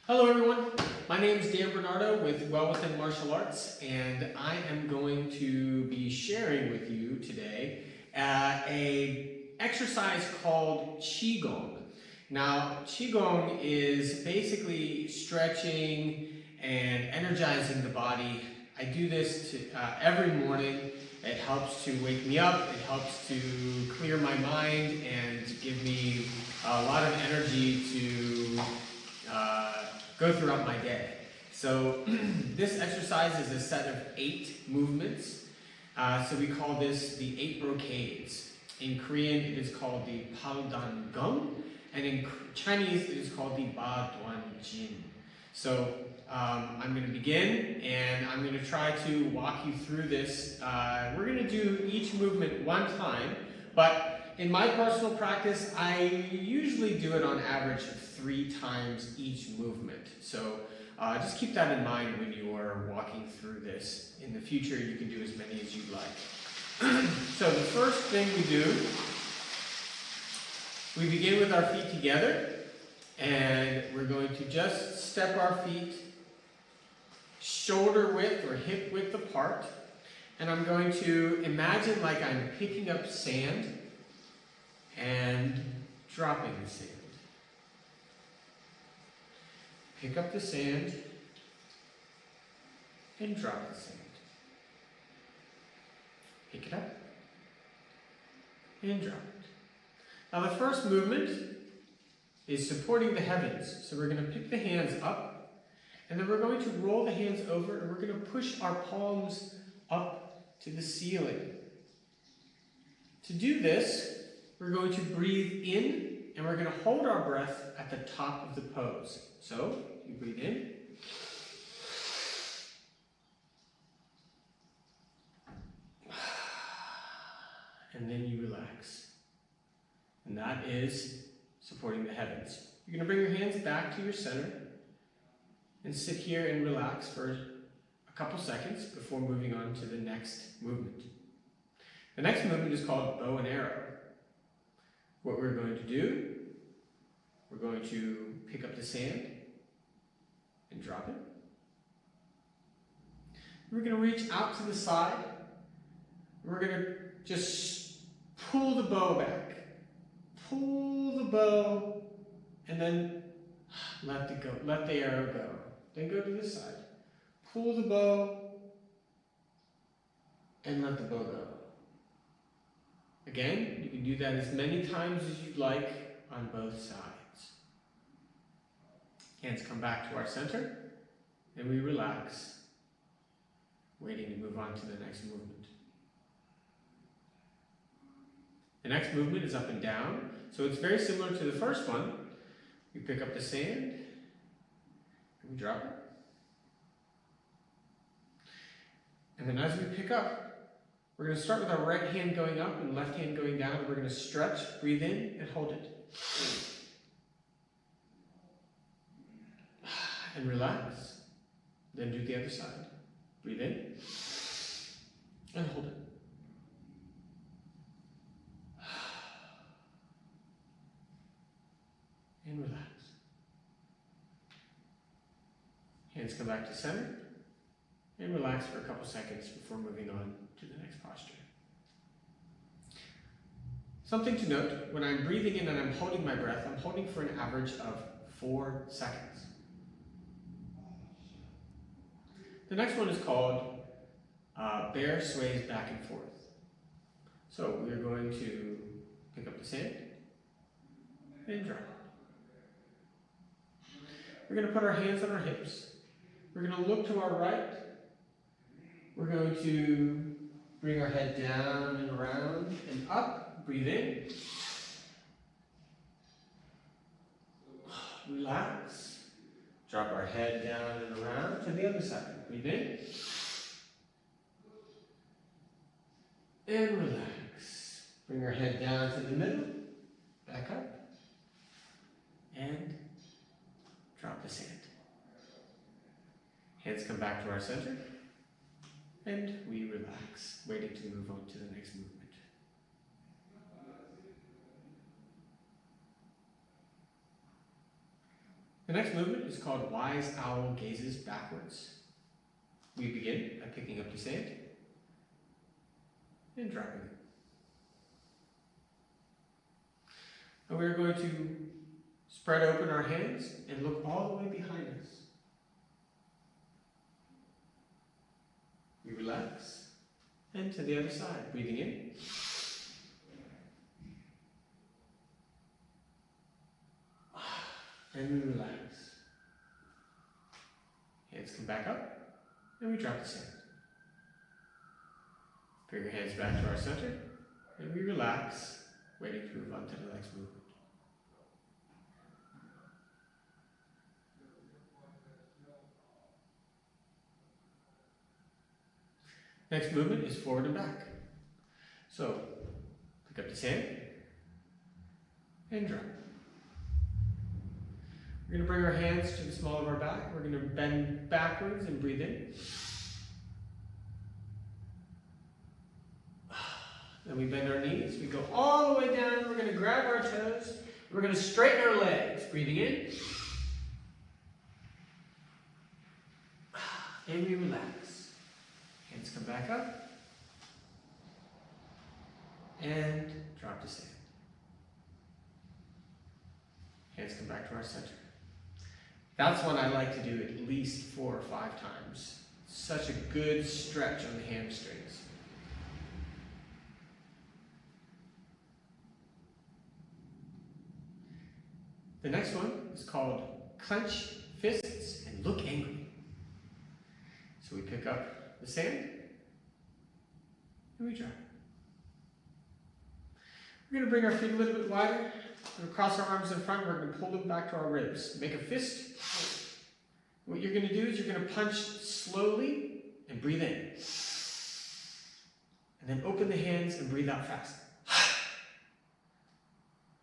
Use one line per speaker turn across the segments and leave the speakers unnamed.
Hello everyone, my name is DanBernardo with Well Within Martial Arts, and I am going to be sharing with you today a exercise called Qigong. Now, Qigong is basically stretching and energizing the body. I do this every morning. It helps to wake me up, it helps to clear my mind and give me a lot of energy to go throughout my day. So this exercise is a set of 8 movements. So we call this the 8 brocades. In Korean it is called the Paldangung, and in Chinese it is called the Ba Duan Jin. So I'm going to begin and I'm going to try to walk you through this. We're going to do each movement one time, but in my personal practice I usually do it on average 3 times each movement. So just keep that in mind when you are walking through this. In the future you can do as many as you'd like. So the first thing we do, we begin with our feet together, and we're going to just step our feet shoulder width or hip width apart, and I'm going to imagine like I'm picking up sand and dropping the sand. Pick up the sand and drop the sand. Pick it up and drop it. Now the first movement is supporting the heavens. So we're going to pick the hands up, and then we're going to roll the hands over, and we're going to push our palms up to the ceiling. To do this, we're going to breathe in, and we're going to hold our breath at the top of the pose. So you breathe in. And then you relax. And that is supporting the heavens. You're going to bring your hands back to your center and sit here and relax for a couple seconds before moving on to the next movement. The next movement is called bow and arrow. What we're going to do, we're going to pick up the sand and drop it. We're going to reach out to the side. We're going to just pull the bow back. Pull the bow and then let the arrow go. Then go to this side. Pull the bow and let the bow go. Again, you can do that as many times as you'd like on both sides. Hands come back to our center and we relax, waiting to move on to the next movement. The next movement is up and down, so it's very similar to the first one. We pick up the sand and we drop it. And then as we pick up, we're going to start with our right hand going up and left hand going down. We're going to stretch, breathe in, and hold it. And relax. Then do the other side. Breathe in and hold it. And relax. Hands come back to center and relax for a couple seconds before moving on to the next posture. Something to note, when I'm breathing in and I'm holding my breath, I'm holding for an average of 4 seconds. The next one is called bear sways back and forth. So we're going to pick up the sand and drop it. We're going to put our hands on our hips. We're going to look to our right. We're going to bring our head down and around and up. Breathe in. Relax. Drop our head down and around to the other side. Breathe in. And relax. Bring our head down to the middle. Back up. And drop the sand. Hands come back to our center. And we relax, waiting to move on to the next movement. The next movement is called Wise Owl Gazes Backwards. We begin by picking up the sand and dropping it. And we're going to spread open our hands and look all the way behind us. We relax and to the other side, breathing in. And we relax. Hands come back up and we drop the sand. Bring your hands back to our center and we relax, waiting to move on to the next movement. Next movement is forward and back. So, pick up the sand and drop. We're going to bring our hands to the small of our back. We're going to bend backwards and breathe in. Then we bend our knees. We go all the way down. We're going to grab our toes. We're going to straighten our legs. Breathing in. And we relax. Hands come back up. And drop to sand. Hands come back to our center. That's one I like to do at least 4 or 5 times. Such a good stretch on the hamstrings. The next one is called Clench Fists and Look Angry. So we pick up the sand and we drop. We're going to bring our feet a little bit wider. We're going to cross our arms in front. We're going to pull them back to our ribs. Make a fist. What you're going to do is you're going to punch slowly and breathe in. And then open the hands and breathe out fast.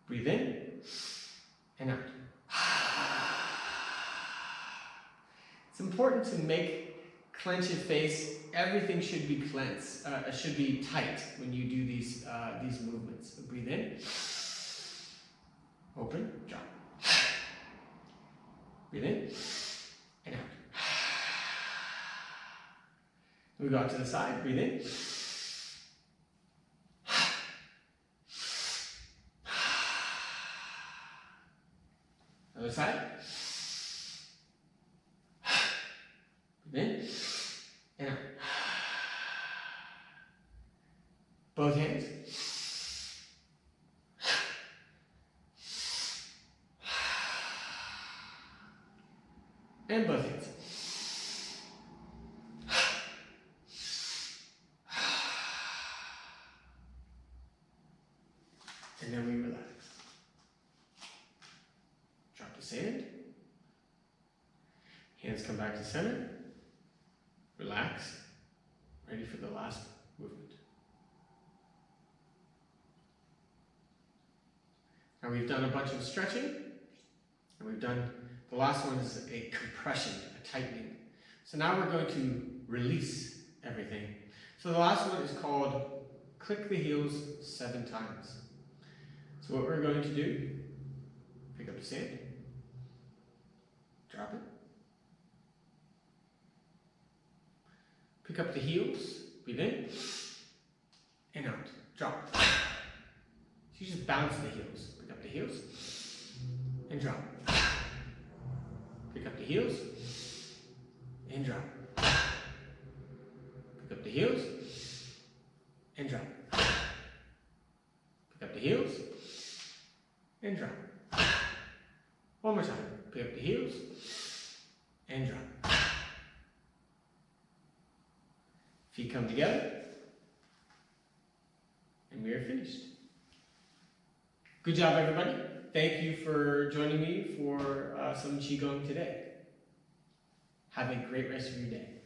Breathe in and out. It's important to make clench your face. Everything should be clenched. Should be tight when you do these movements. So breathe in. Open, drop. Breathe in and out. We go out to the side, breathe in. Other side. Breathe in and out. Both hands. And both hands. And then we relax. Drop the sand. Hands come back to center. Relax. Ready for the last movement. Now we've done a bunch of stretching. And we've done, the last one is a compression, a tightening. So now we're going to release everything. So the last one is called click the heels 7 times. So what we're going to do, pick up the sand, drop it, pick up the heels, breathe in, and out, drop. So you just bounce the heels, pick up the heels, and drop. Pick up the heels, and drop. Pick up the heels, and drop. Pick up the heels, and drop. One more time. Pick up the heels, and drop. Feet come together, and we are finished. Good job, everybody. Thank you for joining me for some Qigong today. Have a great rest of your day.